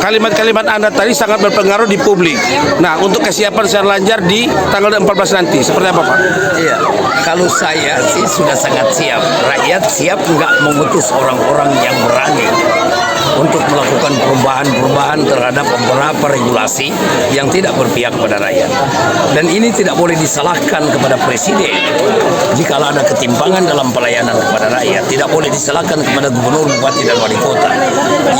kalimat-kalimat Anda tadi sangat berpengaruh di publik. Nah, untuk kesiapan secara lancar di tanggal 14 nanti, seperti apa Pak? Iya, kalau saya sih sudah sangat siap. Rakyat siap nggak mengutus orang-orang yang berani untuk melakukan perubahan-perubahan terhadap beberapa regulasi yang tidak berpihak kepada rakyat. Dan ini tidak boleh disalahkan kepada Presiden jika ada ketimpangan dalam pelayanan kepada rakyat. Tidak boleh disalahkan kepada Gubernur, Bupati, dan Wali Kota.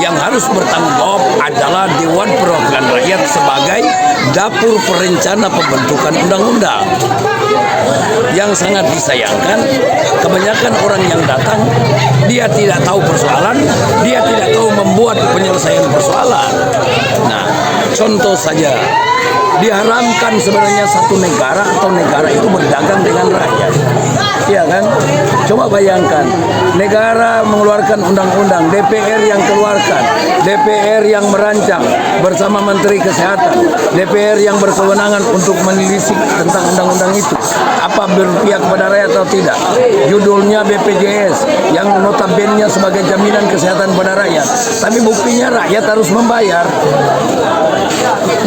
Yang harus bertanggung jawab adalah Dewan Perwakilan Rakyat sebagai dapur perencana pembentukan undang-undang. Yang sangat disayangkan, kebanyakan orang yang datang, dia tidak tahu persoalan, dia tidak tahu membuat penyelesaian persoalan. Nah, contoh saja, diharamkan sebenarnya satu negara atau negara itu berdagang dengan rakyat. Iya kan? Coba bayangkan, negara mengeluarkan undang-undang, DPR yang keluarkan, DPR yang merancang bersama Menteri Kesehatan, DPR yang berkewenangan untuk menelisik tentang undang-undang itu. Apa berpihak kepada rakyat atau tidak? Judulnya BPJS yang notabene sebagai jaminan kesehatan pada rakyat. Tapi buktinya rakyat harus membayar.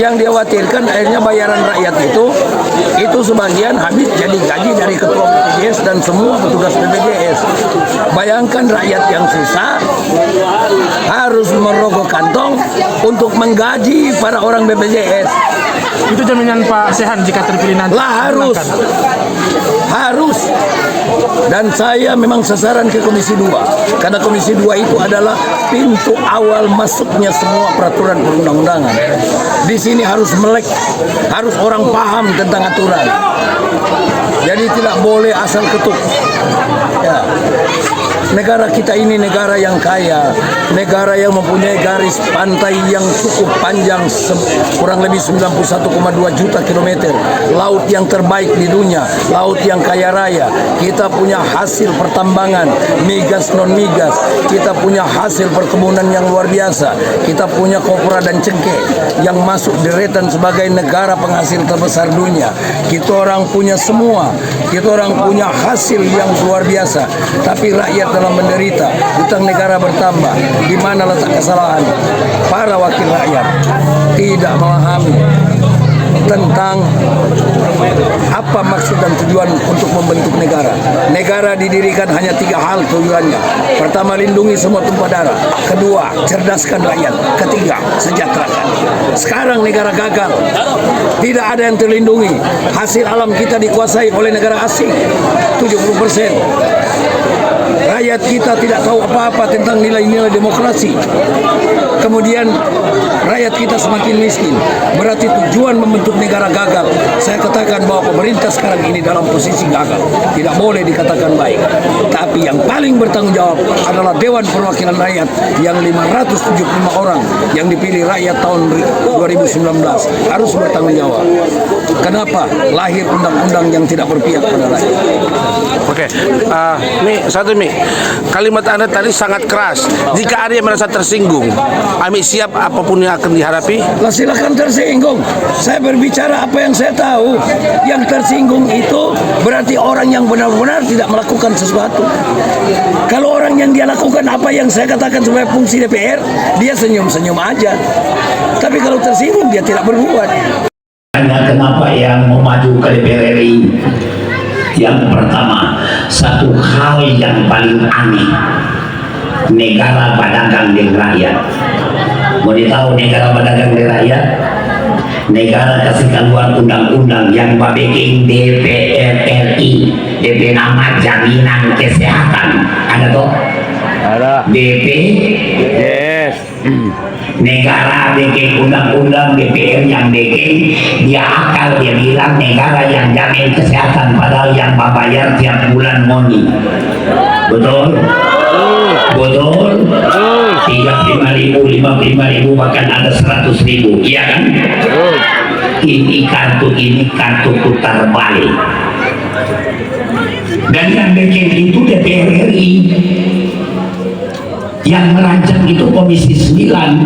Yang dikhawatirkan akhirnya bayaran rakyat itu sebagian habis jadi gaji dari ketua BPJS dan semua petugas BPJS. Bayangkan rakyat yang susah harus merogoh kantong untuk menggaji para orang BPJS. Itu jaminan Pak Sehan jika terpilih nanti? Lah harus. Dan saya memang sasaran ke Komisi 2 karena Komisi 2 itu adalah pintu awal masuknya semua peraturan perundang-undangan. Di sini harus melek, harus orang paham tentang aturan. Jadi tidak boleh asal ketuk. Ya. Negara kita ini negara yang kaya, negara yang mempunyai garis pantai yang cukup panjang, kurang lebih 91,2 juta kilometer, laut yang terbaik di dunia, laut yang kaya raya. Kita punya hasil pertambangan, migas non migas, kita punya hasil perkebunan yang luar biasa, kita punya kopra dan cengkeh yang masuk deretan sebagai negara penghasil terbesar dunia. Kita orang punya semua, kita orang punya hasil yang luar biasa, tapi rakyat dalam menderita, hutang negara bertambah. Di mana letak kesalahan? Para wakil rakyat tidak memahami tentang apa maksud dan tujuan untuk membentuk negara. Negara didirikan hanya 3 hal tujuannya. Pertama, lindungi semua tumpah darah. Kedua, cerdaskan rakyat. Ketiga, sejahterakan. Sekarang negara gagal. Tidak ada yang terlindungi. Hasil alam kita dikuasai oleh negara asing 70%. Rakyat kita tidak tahu apa-apa tentang nilai-nilai demokrasi. Kemudian rakyat kita semakin miskin. Berarti tujuan membentuk negara gagal. Saya katakan bahwa pemerintah sekarang ini dalam posisi gagal. Tidak boleh dikatakan baik. Tapi yang paling bertanggung jawab adalah Dewan Perwakilan Rakyat yang 575 orang yang dipilih rakyat tahun 2019 harus bertanggung jawab. Kenapa lahir undang-undang yang tidak berpihak pada rakyat? Oke, kalimat Anda tadi sangat keras. Jika ada yang merasa tersinggung, Ami siap apapun yang akan dihadapi. Lah silakan tersinggung. Saya berbicara apa yang saya tahu. Yang tersinggung itu berarti orang yang benar-benar tidak melakukan sesuatu. Kalau orang yang dia lakukan apa yang saya katakan sebagai fungsi DPR, dia senyum-senyum aja. Tapi kalau tersinggung dia tidak berbuat. Kenapa yang mau maju ke DPR RI? Yang pertama, satu hal yang paling aneh, negara berdagang dengan rakyat. Mau ditahu negara berdagang dengan rakyat? Negara kasih keluar undang-undang yang bikin DPR RI, DP nama jaminan kesehatan, ada toh? Ada. DP? Yes. Negara bikin undang-undang, DPR yang bikin, dia akal, dia bilang negara yang jamin kesehatan padahal yang membayar tiap bulan moni. Betul? Betul? 35.000, 55.000, bahkan ada 100.000, iya kan? Ini kartu putar balik. Dan yang bikin itu DPR RI. Yang merancang itu Komisi 9,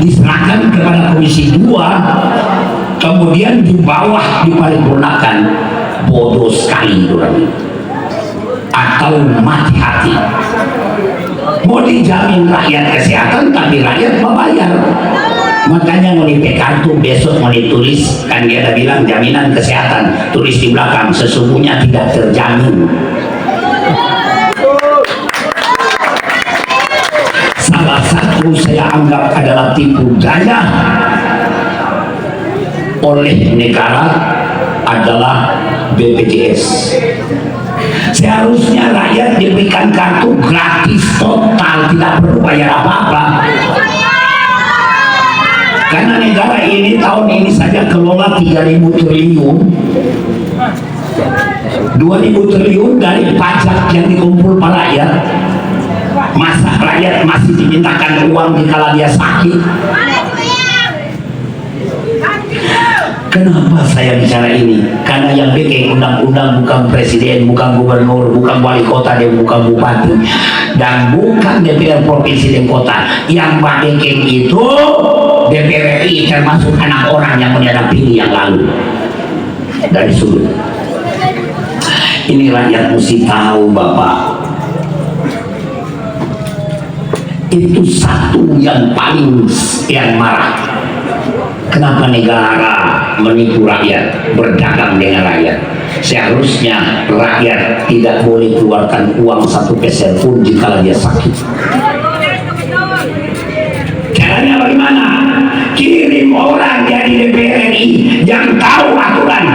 diserahkan kepada Komisi 2, kemudian di bawah diparipurnakan. Bodoh sekali orang. Atau mati hati. Mau dijamin rakyat kesehatan tapi rakyat membayar. Makanya mau di kartu besok mau ditulis, kan dia ada bilang jaminan kesehatan, tulis di belakang sesungguhnya tidak terjamin. Salah satu saya anggap adalah tipu daya oleh negara adalah BPJS. Seharusnya rakyat diberikan kartu gratis total, tidak perlu bayar apa-apa. Karena negara ini tahun ini saja kelola 3.000 triliun, 2.000 triliun dari pajak yang dikumpul para rakyat. Masa rakyat masih dimintakan uang dikala dia sakit? Kenapa saya bicara ini? Karena yang bikin undang-undang bukan presiden, bukan gubernur, bukan wali kota, dan bukan bupati, dan bukan DPR provinsi dan kota. Yang bikin itu DPR RI, termasuk anak orang yang menyadap pilih yang lalu dari sudut. Ini rakyat mesti tahu, Bapak. Itu satu yang paling yang marah. Kenapa negara menipu rakyat, berdagang dengan rakyat? Seharusnya rakyat tidak boleh keluarkan uang 1% pun jika dia sakit. Caranya bagaimana? Kirim orang jadi DPR RI yang tahu aturan,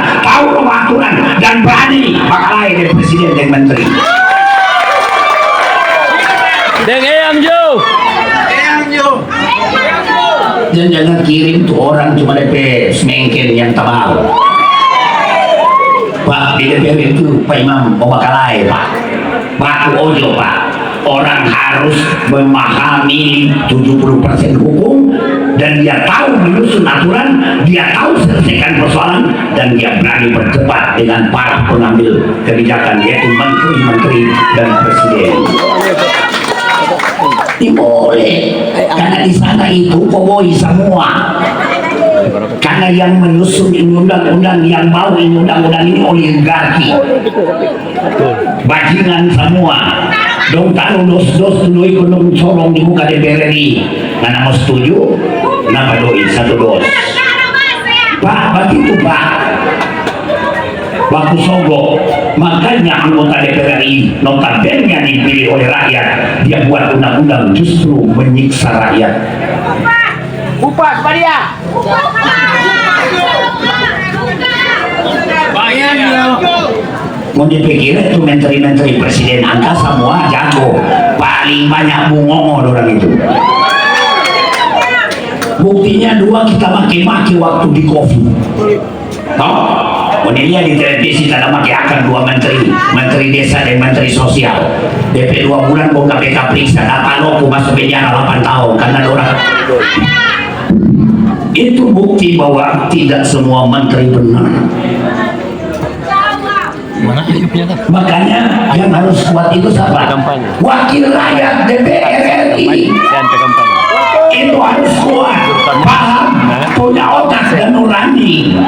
dan berani bakal dari presiden dan menteri. Deng Eyang Jo. Dan jangan kirim tuh orang cuma DP semengken yang tebal. Pak, di DPR itu Pak Imam mau bakalai Pak. Pak Ojo Pak. Orang harus memahami 70% hukum, dan dia tahu menyusun aturan, dia tahu selesaikan persoalan, dan dia berani berdebat dengan para pengambil kebijakan, yaitu menteri-menteri dan presiden. Boleh, karena di sana itu koboi semua. Karena yang menyusun undang-undang, yang mau undang-undang ini oligarki, bajingan semua. Dong tahu dos-dos dulu ekonomi colong di muka DPR RI. Karena mau setuju, nama doi satu dos. Pak, begitu Pak. Waktu Sogo, makanya anggota DPR RI notabene dipilih oleh rakyat, dia buat undang-undang justru menyiksa rakyat. Upah dia. Mau dipikir itu menteri-menteri presiden angka semua jago, paling banyak bungongo orang itu. Buktinya dua kita maki-maki waktu di COVID. Kemudian di televisi kita maki akan dua menteri desa dan menteri sosial. DP 2 bulan kok KPK periksa, dapat lo masuk penjara 8 tahun karena orang. Itu bukti bahwa tidak semua menteri benar. Makanya yang harus kuat itu siapa? Wakil rakyat DPR RI. Itu harus kuat, paham, punya otak dan nurani.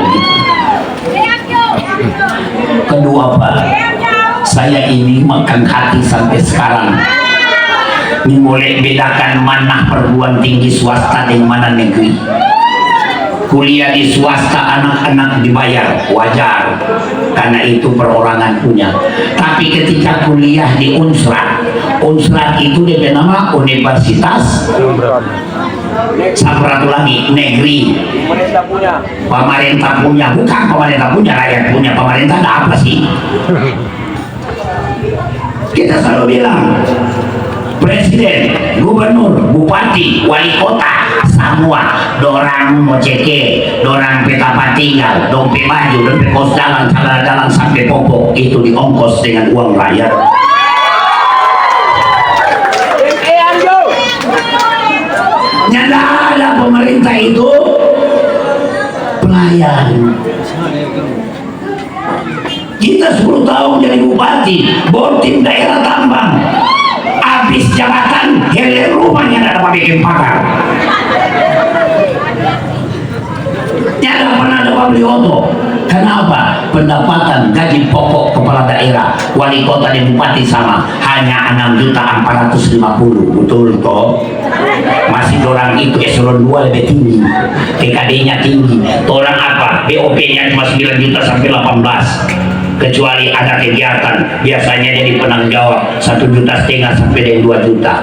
Kedua Pak, saya ini makan hati sampai sekarang. Ini mulai bedakan mana perguruan tinggi swasta dan mana negeri. Kuliah di swasta anak-anak dibayar, wajar, karena itu perorangan punya. Tapi ketika kuliah di Unsrat itu dia nama Universitas satu lagi negeri. Pemerintah punya, bukan pemerintah punya, rakyat punya. Pemerintah ada apa sih? Kita selalu bilang presiden, gubernur, bupati, wali kota, semua dorang mau ceke, dorang peta tinggal, dompet baju, dompet kos jalan sampai popok itu diongkos dengan uang rakyat. Nyata ada pemerintah itu pelayan. Kita 10 tahun jadi bupati, Bortim daerah tambang. Habis jabatan, helir rumahnya ada bikin pakar. Nyata pernah ada beli oto. Kenapa? Pendapatan gaji pokok kepala daerah, wali kota dan bupati sama, hanya 6.450.000. Betul toh? masih orang itu eselon 2 lebih tinggi, TKD-nya tinggi. Orang apa? BOP-nya cuma 9 juta sampai 18, kecuali ada kegiatan biasanya jadi penanggung jawab 1,5 juta sampai dengan 2 juta.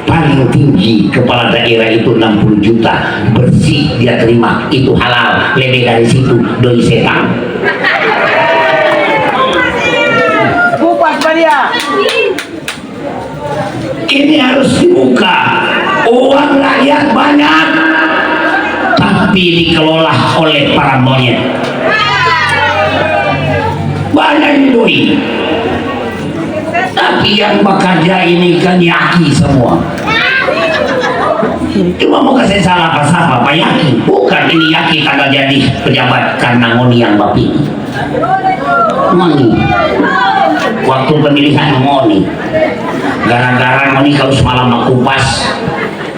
Paling tinggi kepala daerah itu 60 juta bersih dia terima, itu halal. Lebih dari situ doi setan. Kupas Maria. Ini harus dibuka. Uang rakyat banyak, tapi dikelola oleh para monyet. Banyak doi. Tapi yang bekerja ini kan yaki semua. Cuma mau kasih salah apa Pak Yaki? Bukan, ini Yaki kagak jadi pejabat karena ngoni yang bapi. Ngoni. Waktu pemilihan ngoni. Gara-gara ngoni kalau semalam makupas,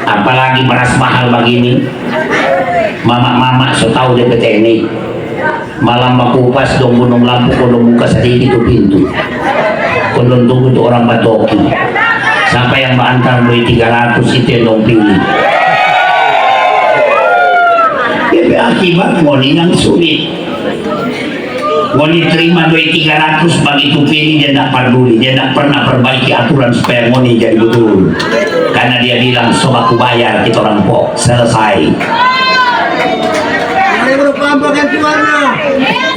apalagi beras mahal begini. Mama-mama so tahu DPT ini. Malam makupas dong gunung lampu kalau buka sedikit itu pintu. Kalau tunggu tuh orang Batoki. Sampai yang mengantar duit 300 itu yang dong pilih. Tapi akibat ngoni yang sulit. Ngoni terima duit 300 begitu pilih dia tidak peduli, dia tidak pernah perbaiki aturan supaya ngoni jadi betul. Karena dia bilang sob aku bayar kita orang pok selesai.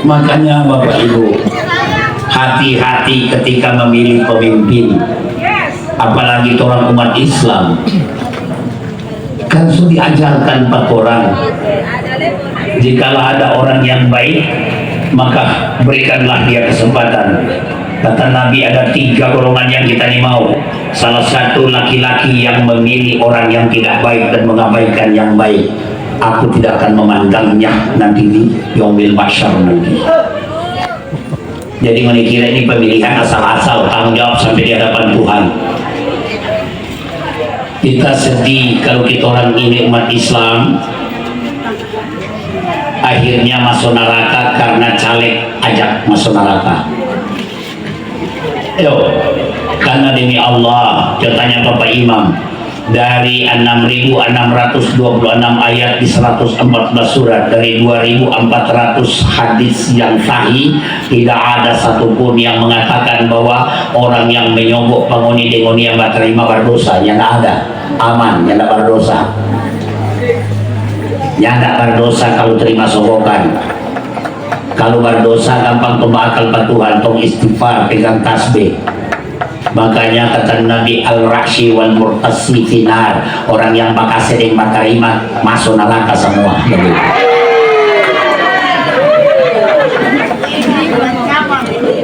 Makanya Bapak Ibu, hati-hati ketika memilih pemimpin, apalagi orang umat Islam. Kan sudah diajarkan Pak orang, jikalau ada orang yang baik maka berikanlah dia kesempatan. Kata Nabi ada 3 golongan yang kita ini mau. Salah satu laki-laki yang memilih orang yang tidak baik dan mengabaikan yang baik. Aku tidak akan memandangnya nanti di Yaumil Mahsyar nanti. Jadi mengira ini pemilihan asal-asal, tanggung jawab sampai di hadapan Tuhan. Kita sedih kalau kita orang ini umat Islam akhirnya masuk neraka karena caleg ajak masuk neraka. Yo, karena demi Allah, katanya Bapak Imam, dari 6.626 ayat di 114 surat, dari 2.400 hadis yang sahih, tidak ada satupun yang mengatakan bahwa orang yang menyogok penghuni dengoni yang tak terima berdosa. Yang tidak ada, aman, yang tidak berdosa. Yang tidak berdosa kalau terima sogokan. Kalau berdosa gampang pembakal Tuhan, tong istighfar, pegang tasbih. Makanya kata Nabi al-rashi wal murtasi finar, orang yang bakal sering terima masuk neraka semua.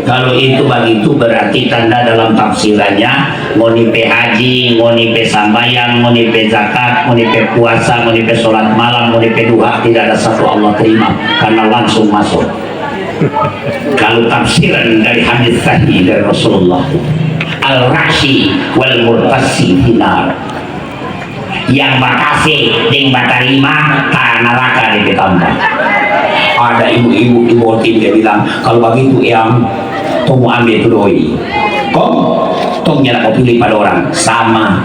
Kalau itu begitu berarti tanda dalam tafsirannya ngoni pe haji, ngoni pe sambayang, ngoni pe zakat, ngoni pe puasa, ngoni pe sholat malam, ngoni pe duha tidak ada satu Allah terima karena langsung masuk. Kalau tafsiran dari hadis sahih dari Rasulullah, al-rashi wal murtasi finar, yang bakasi ding batarima ta neraka di tambah. Ada ibu-ibu di botin dia bilang kalau begitu yang tunggu ambil itu doi kok tongnya kau pilih pada orang sama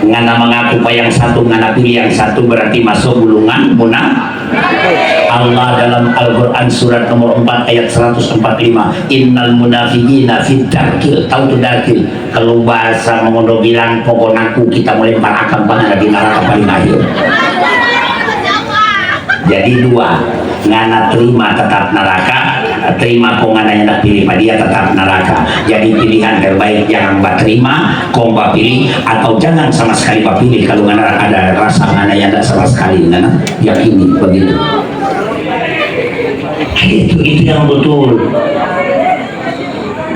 ngana mengaku pa yang satu ngana pilih yang satu berarti masuk gulungan munafik. Allah dalam Al-Quran surat nomor 4 ayat 145, innal munafiqina fid darkil, tahu tu darkil, kalau bahasa mengondo bilang pokoknya kita melempar akan panah di neraka paling akhir. Jadi 2, ngana terima tetap neraka, terima kok ngana yang tak pilih dia tetap neraka. Jadi pilihan terbaik jangan terima kok pilih, atau jangan sama sekali pilih kalau ngana ada rasa ngana yang tak sama sekali ngana yakini begitu. Itu yang betul.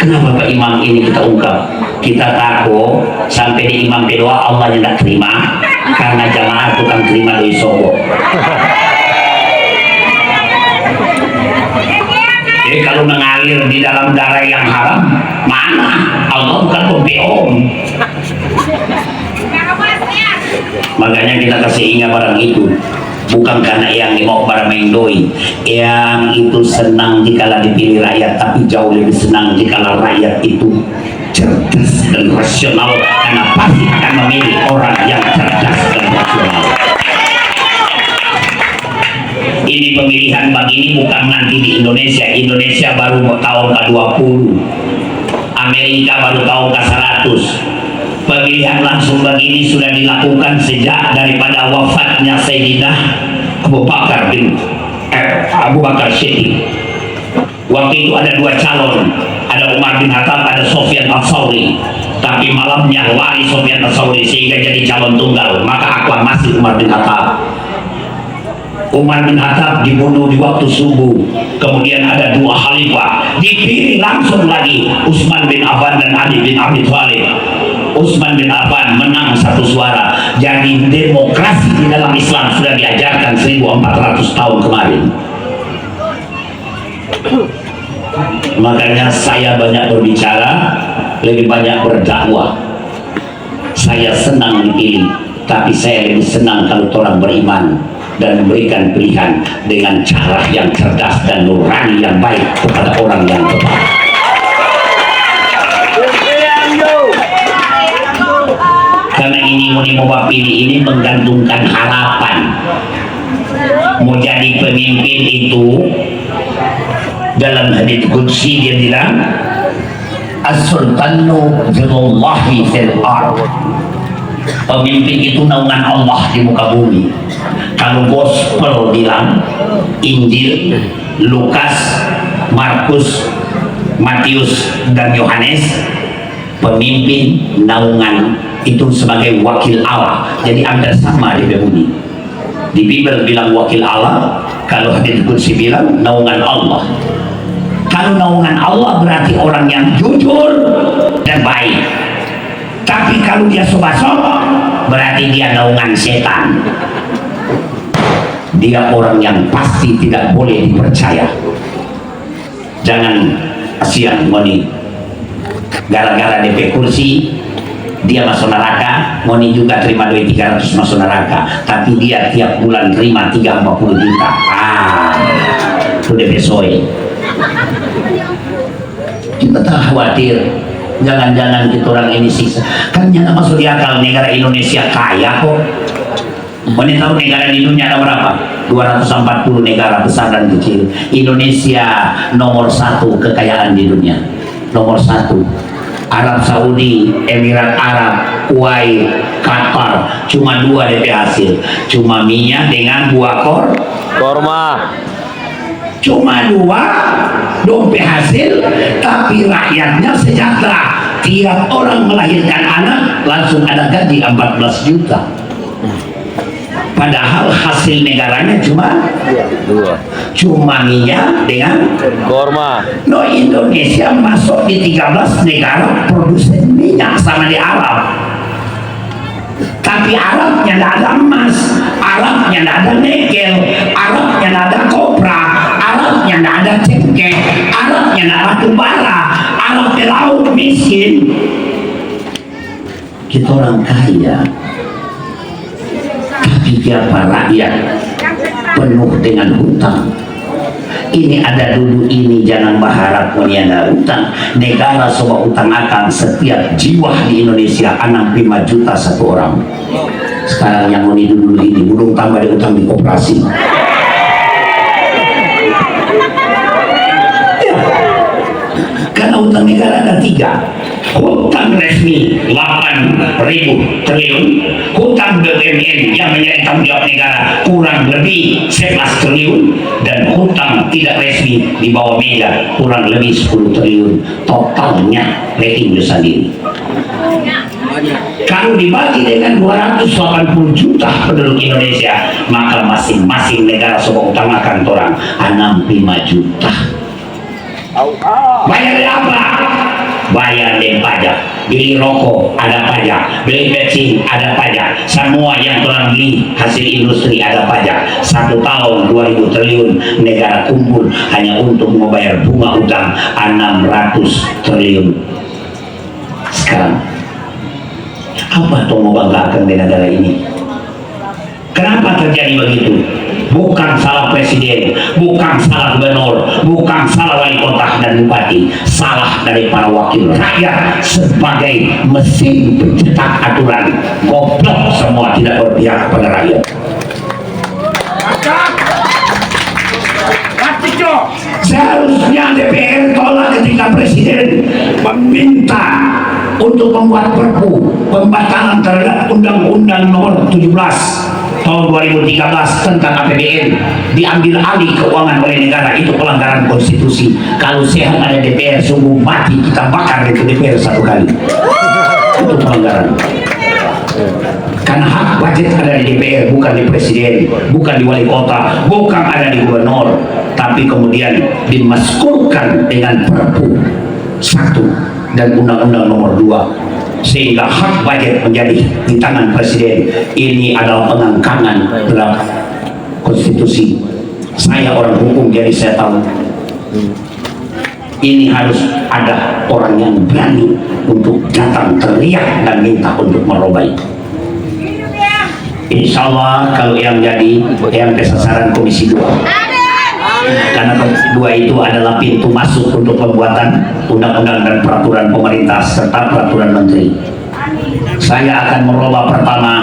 Kenapa Pak Imam ini kita ungkap? Kita takut sampai di imam berdoa Allah yang tak terima karena jamaah tukang terima dari sobo. Jadi kalau mengalir di dalam darah yang haram, mana? Allah bukan pembohong. Makanya kita kasih ingat barang itu. Bukan karena yang mau para mendoi, yang itu senang jika dipilih rakyat, tapi jauh lebih senang jika rakyat itu cerdas dan rasional, karena pasti akan memilih orang yang cerdas dan rasional. Ini pemilihan begini bukan nanti di Indonesia. Indonesia baru tahun ke-20, Amerika baru tahun ke-100. Pemilihan langsung begini sudah dilakukan sejak daripada wafatnya Sayyidina Abu Bakar Siddiq. Waktu itu ada dua calon, ada Umar bin Khattab, ada Sufyan Ats-Tsauri. Tapi malamnya lari Sufyan Ats-Tsauri sehingga jadi calon tunggal, maka aklamasi Umar bin Khattab. Umar bin Khattab dibunuh di waktu subuh. Kemudian ada dua khalifah, dipilih langsung lagi Utsman bin Affan dan Ali bin Abi Thalib. Utsman bin Affan menang 1 suara. Jadi demokrasi di dalam Islam sudah diajarkan 1400 tahun kemarin. Makanya saya banyak berbicara, lebih banyak berdakwah. Saya senang dipilih, tapi saya lebih senang kalau orang beriman dan memberikan pilihan dengan cara yang cerdas dan nurani yang baik kepada orang yang tepat. Karena ini mau pilih ini menggantungkan harapan. Mau jadi pemimpin itu, dalam hadits qudsi dia bilang, as-sultanu zilullahi fil ard. Pemimpin itu naungan Allah di muka bumi. Kalau gospel bilang, Injil, Lukas, Markus, Matius, dan Yohanes, pemimpin naungan itu sebagai wakil Allah. Jadi hampir sama di bumi. Di Bible bilang wakil Allah, kalau hadits qudsi bilang naungan Allah. Kalau naungan Allah berarti orang yang jujur dan baik. Tapi kalau dia sobat-sobat, berarti dia naungan setan. Dia orang yang pasti tidak boleh dipercaya. Jangan kasihan Moni, gara-gara DP kursi dia masuk neraka. Moni juga terima duit 300 masuk neraka, tapi dia tiap bulan terima 340 juta. Itu DP soy. Kita tak khawatir, jangan-jangan kita orang ini siksa. Kan yang masuk di akal, negara Indonesia kaya kok. Mana tahu negara di dunia ada berapa? 240 negara besar dan kecil. Indonesia nomor 1 kekayaan di dunia. Nomor 1. Arab Saudi, Emirat Arab, Kuwait, Qatar. Cuma 2 DP hasil. Cuma minyak dengan buah korma. Cuma 2 dompet hasil, tapi rakyatnya sejahtera. Tiap orang melahirkan anak langsung ada gaji 14 juta. Padahal hasil negaranya cuma minyak dengan korma. No, Indonesia masuk di 13 negara produsen minyak sama di Arab. Tapi Arabnya tidak ada emas, Arabnya tidak ada nikel, Arabnya tidak ada kopra, Arabnya tidak ada cengkeh, Arabnya tidak ada batu bara, Arab di laut miskin. Kita orang kaya, tapi siapa rakyat penuh dengan hutang. Ini ada dulu ini, jangan berharap punya hutang. Negara semua hutang akan setiap jiwa di Indonesia 65 juta satu orang. Sekarang yang ini dulu ini belum tambah di hutang di koperasi. Karena hutang negara ada 3. Hutang resmi 8.000 triliun, hutang BUMN yang menjadi tanggung jawab negara kurang lebih 11 triliun, dan hutang tidak resmi di bawah meja kurang lebih 10 triliun. Totalnya rating sendiri. Kalau dibagi dengan 280 juta penduduk Indonesia, maka masing-masing negara semua utang akan orang 65 juta. Bayar apa? Bayar dan pajak. Beli rokok ada pajak, beli bensin ada pajak, semua yang orang beli hasil industri ada pajak. 1 tahun 2.000 triliun negara kumpul hanya untuk membayar bunga utang 600 triliun. Sekarang apa tuh mau banggakan di negara ini? Kenapa terjadi begitu? bukan salah presiden, bukan salah gubernur, bukan salah wali kota dan bupati, salah dari para wakil rakyat sebagai mesin pencetak aturan. Goblok semua, tidak berpihak pada rakyat. Seharusnya DPR tolak ketika presiden meminta untuk membuat perpu pembatalan terhadap Undang-Undang Nomor 17 tahun 2013 tentang APBN diambil alih keuangan oleh negara. Itu pelanggaran konstitusi. Kalau sehat ada DPR, sungguh mati kita bakar itu DPR satu kali. Itu pelanggaran. Karena hak budget ada di DPR, bukan di presiden, bukan di wali kota, bukan ada di gubernur, tapi kemudian dimaskurkan dengan Perpu 1 dan Undang-Undang Nomor 2, sehingga hak budget menjadi di tangan presiden. Ini adalah pengangkangan terhadap konstitusi. Saya orang hukum, jadi saya tahu ini harus ada orang yang berani untuk datang teriak dan minta untuk merubah itu. Insya Allah kalau yang jadi yang sasaran Komisi 2, karena Komisi 2 itu adalah pintu masuk untuk pembuatan undang-undang dan peraturan pemerintah serta peraturan menteri. Saya akan merubah pertama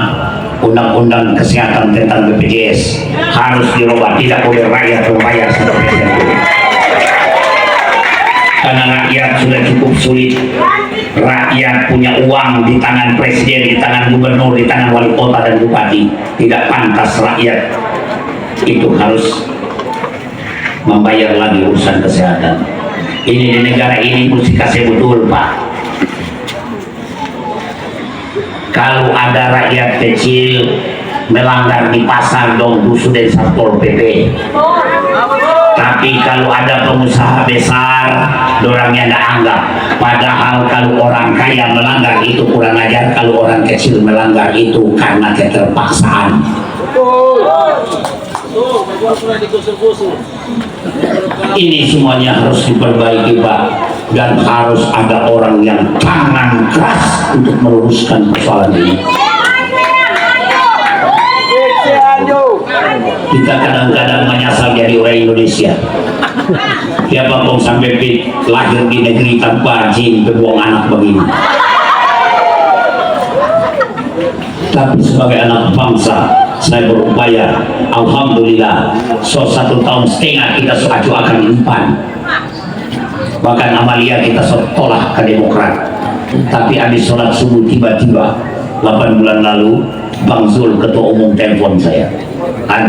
undang-undang kesehatan tentang BPJS, harus dirubah, tidak boleh rakyat membayar seperti itu. Karena rakyat sudah cukup sulit. Rakyat punya uang di tangan presiden, di tangan gubernur, di tangan wali kota dan bupati. Tidak pantas rakyat itu harus membayar lagi urusan kesehatan. Ini di negara ini mesti kasih betul, Pak. Kalau ada rakyat kecil melanggar di pasar, dong dusun dan satpol PP. Tapi kalau ada pengusaha besar, dorangnya tidak anggap. Padahal kalau orang kaya melanggar itu kurang ajar, kalau orang kecil melanggar itu karena keterpaksaan. Ini semuanya harus diperbaiki, Pak, dan harus ada orang yang tangan keras untuk meluruskan persoalan ini. Kita kadang-kadang menyasar jadi orang Indonesia. Siapa pun sampai lahir di negeri tanpa jin berbuang anak begini. Tapi sebagai anak bangsa, saya berupaya. Alhamdulillah, 1,5 tahun kita acu akan impan. Bahkan amalia kita tolak ke Demokrat. Tapi habis sholat subuh tiba-tiba 8 bulan lalu, Bang Zul, ketua umum, telepon saya.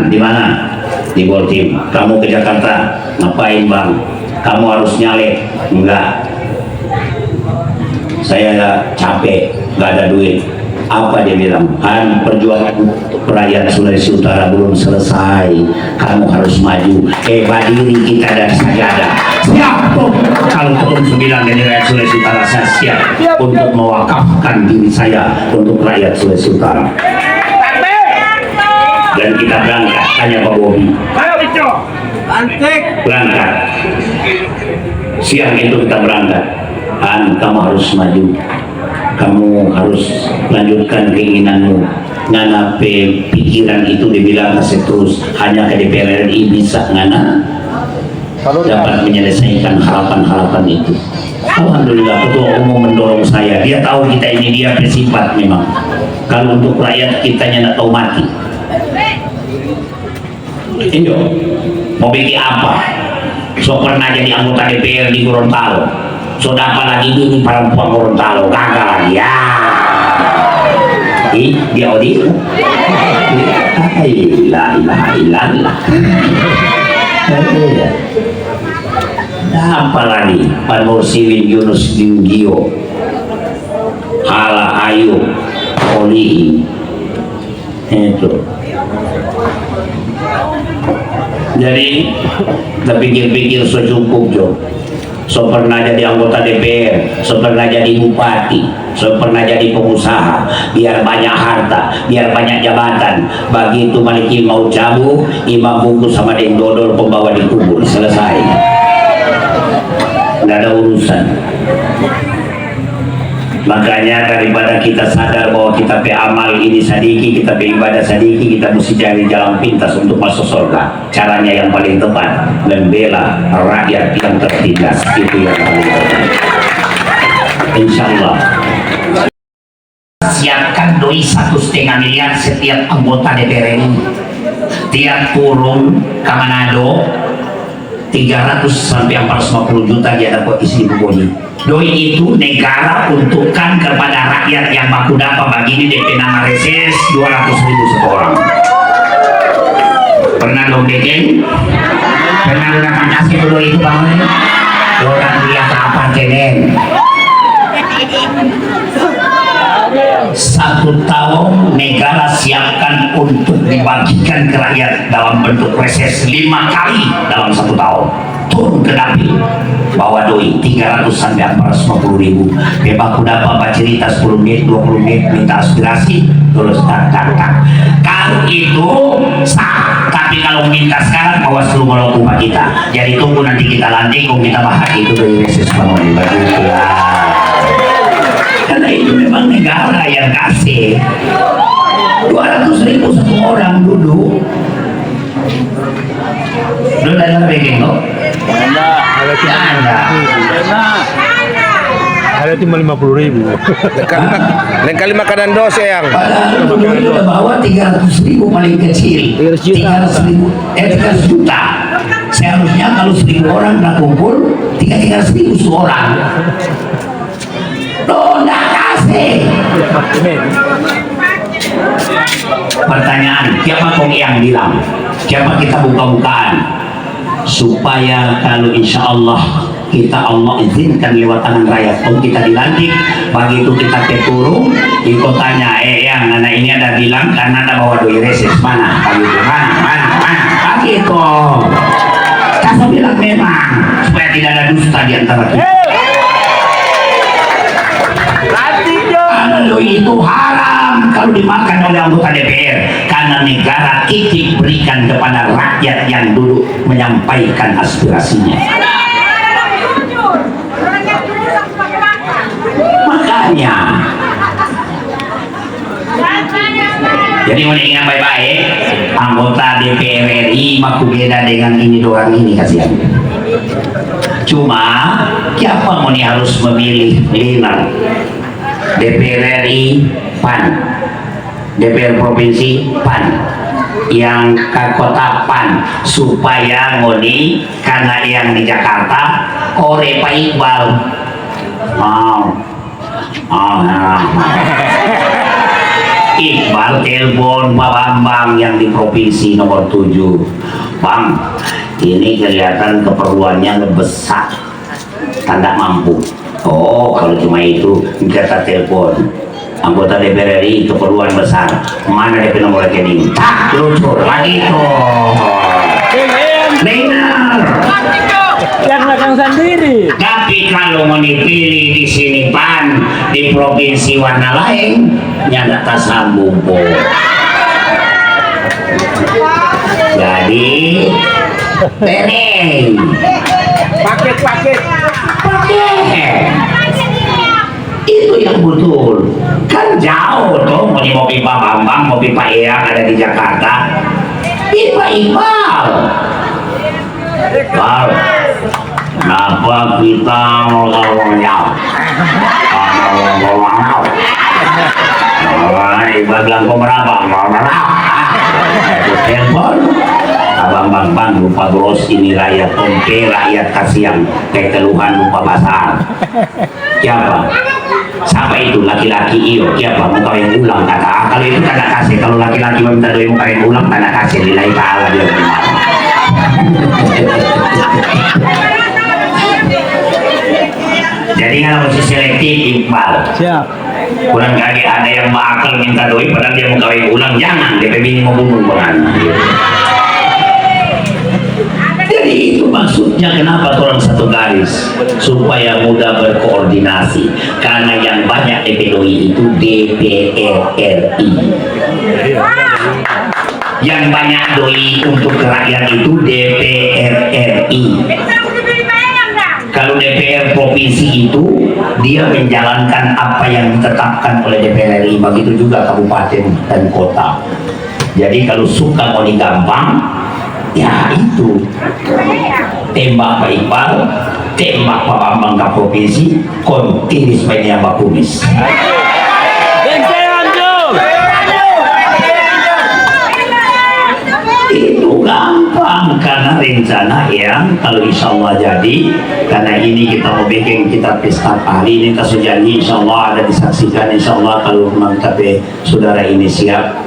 Di mana? Di Boltim. Kamu ke Jakarta, ngapain Bang? Kamu harus nyalek. Enggak, saya capek, nggak ada duit. Apa dia bilang? Kan perjuangan rakyat Sulawesi Utara belum selesai, kamu harus maju. Badiri kita dan sajadah siap tuh. Kalau turun 9 dari rakyat Sulawesi Utara, saya siap untuk mewakafkan diri saya untuk rakyat Sulawesi Utara. Dan kita berangkat, tanya Pak Bobi. Berangkat. Siang itu kita berangkat. Kamu harus maju. Kamu harus lanjutkan keinginanmu. Ngana pikiran itu dibilang kasih terus hanya ke DPR RI bisa ngana dapat menyelesaikan harapan-harapan itu. Alhamdulillah ketua umum mendorong saya. Dia tahu kita ini dia bersifat memang. Kalau untuk rakyat kitanya nak tahu mati. Ini mau bikin apa? So pernah jadi anggota DPR di Gorontalo. So dapat lagi ini perempuan Gorontalo gagal ya. Dia Odi. La ilaha illallah. Apa lagi? Pak Nursiwin Yunus Dinggio, Hala Ayu Olihi itu. Jadi kita pikir-pikir so cukup Jo. So pernah jadi anggota DPR, so pernah jadi bupati, so pernah jadi pengusaha, biar banyak harta, biar banyak jabatan. Begitu Maliki mau cabut, imam bungkus sama deng dodol pembawa dikubur, selesai. Nggak ada urusan. Makanya daripada kita sadar bahwa kita amal ini sadiki, kita ibadah sadiki, kita mesti cari jalan pintas untuk masuk surga. Caranya yang paling tepat, membela rakyat yang tertindas, itu yang paling tepat. Insya Allah. Siapkan doi 1,5 miliar setiap anggota DPR ini. Tiap turun ke Manado 300 sampai 450 juta dia dapat isi buku. Doi itu negara untukkan kepada rakyat yang baku dapat begini DP nama reses 200.000 satu orang. Pernah lo bikin? Pernah lo akan kasih dulu itu bangun? Orang lihat apa kenen? 1 tahun negara siapkan untuk dibagikan ke rakyat dalam bentuk reses 5 kali dalam 1 tahun. Turun ke dapil bawa doi 300 sampai 450.000. Bebas dapat baca cerita 10 menit 20 menit minta aspirasi terus tak. Kalau itu sah, tapi kalau minta sekarang bawa seluruh melakukan kita. Jadi tunggu nanti kita landing kok kita bahas itu dari reses bangun dibagi. Karena itu memang negara yang kasih 200.000 satu orang duduk. Lu dalam bikin kok? Ada cuma 50.000. Lain kali makanan dos yang. Padahal dulu udah bawa 300.000 paling kecil. 300 juta. Seharusnya kalau 1.000 orang udah kumpul 300.000 seorang. Lo nggak kasih. Pertanyaan, siapa kong yang bilang? Siapa kita buka-bukaan? Supaya kalau insya Allah kita Allah izinkan lewat tangan rakyat om kita dilantik, pagi itu kita turun di kotanya yang anak ini ada bilang karena ada bawa doi reses mana pagi itu mana pagi itu kasih bilang memang supaya tidak ada dusta di antara kita. Karena doi itu haram kalau dimakan oleh anggota DPR, karena negara titip berikan kepada rakyat yang duduk menyampaikan aspirasinya. Makanya jadi mendingan baik-baik anggota DPR RI maku beda dengan ini doang ini kasihan. Cuma siapa mau harus memilih leader DPR RI PAN, DPR provinsi PAN, yang ke kota PAN, supaya ngoni karena yang di Jakarta ore Pak Iqbal Iqbal telepon Pak Bambang yang di provinsi nomor 7. Bang, ini kelihatan keperluannya besar, tanda mampu. Oh, kalau cuma itu kita telepon anggota DPR RI keperluan besar, mana DP nomor rekening? Tak luncur lagi tuh. Benar. Yang makan sendiri. Tapi kalau mau dipilih di sini PAN, di provinsi warna lain, nyata tak sambung po. Jadi, teneng. Paket. Itu yang betul. Kan jauh tuh, mau di mobil Pak Bambang, mobil Pak Eyang ada di Jakarta. Ini Pak Iqbal. Iqbal, kenapa kita ngomong-ngomong? Iqbal bilang kau berapa? Telepon. Abang Bang lupa bros, ini rakyat tompe, rakyat kasihan kayak keluhan lupa pasar. Siapa itu laki-laki iyo? Siapa mau kawin ulang kata? Kalau itu tanda kasih, kalau laki-laki minta doi mau kawin ulang tanda kasih lillahi ta'ala dia. Jadi kalau masih selektif Iqbal. Siap. Kurang kali ada yang bakal minta doi padahal dia mau kawin ulang, jangan DP bini mau bunuh bukan. Jadi itu maksudnya kenapa orang satu garis supaya mudah berkoordinasi, karena yang banyak DPDI itu DPR RI, yang banyak doi untuk rakyat itu DPR RI. Kalau DPR provinsi provinsi itu dia menjalankan apa yang ditetapkan oleh DPR RI, begitu juga kabupaten dan kota. Jadi kalau suka mau digampang, ya itu tembak Pak Iqbal, tembak Pak Bambang ke provinsi, kontinis mainnya Mbak Kumis. Itu gampang karena rencana yang kalau insya Allah jadi, karena ini kita mau bikin kita pesta hari ini kita janji insya Allah ada disaksikan insya Allah kalau memang tapi saudara ini siap,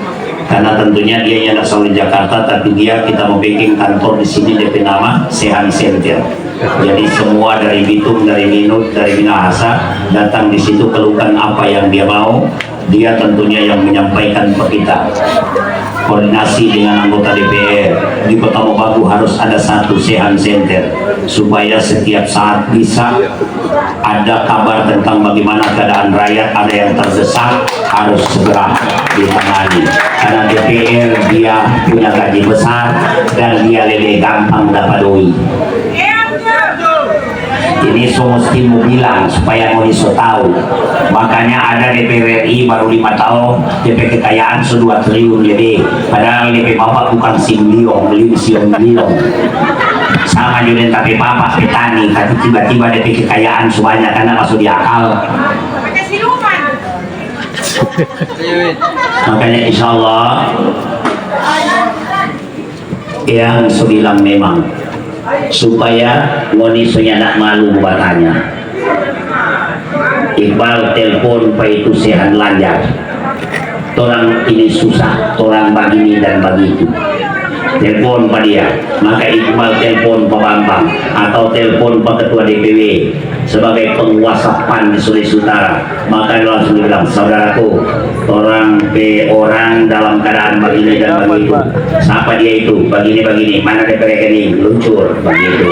karena tentunya dia yang asal di Jakarta tapi dia kita mau bikin kantor di sini DP nama Sehan Center. Jadi semua dari Bitung, dari Minut, dari Minahasa datang di situ keluhkan apa yang dia mau, dia tentunya yang menyampaikan ke kita. Koordinasi dengan anggota DPR di Kota Mobagu harus ada satu Sehan Center supaya setiap saat bisa ada kabar tentang bagaimana keadaan rakyat, ada yang terdesak harus segera ditangani, karena DPR dia punya gaji besar dan dia lele gampang dapat doi. Ini semua mesti mau bilang supaya mau tahu. Makanya ada DPR RI baru 5 tahun DP kekayaan 2 triliun jadi padahal DP bapak bukan simliong, liong. Sama juga tapi bapak petani tapi tiba-tiba DP kekayaan semuanya karena masuk di akal. Makanya insya Allah yang sebilang memang supaya ngoni nak malu buatannya. Iqbal telepon Pak itu Sehan lancar. Orang ini susah, orang begini dan begitu. Telepon Pak dia, maka Iqbal telepon Pak Bambang atau telepon Pak Ketua DPW sebagai penguasa PAN di Sulawesi Utara. Maka langsung dibilang, saudaraku, orang dalam keadaan begini dan begitu. Siapa dia itu? Begini, mana DPR ini? Luncur, begitu.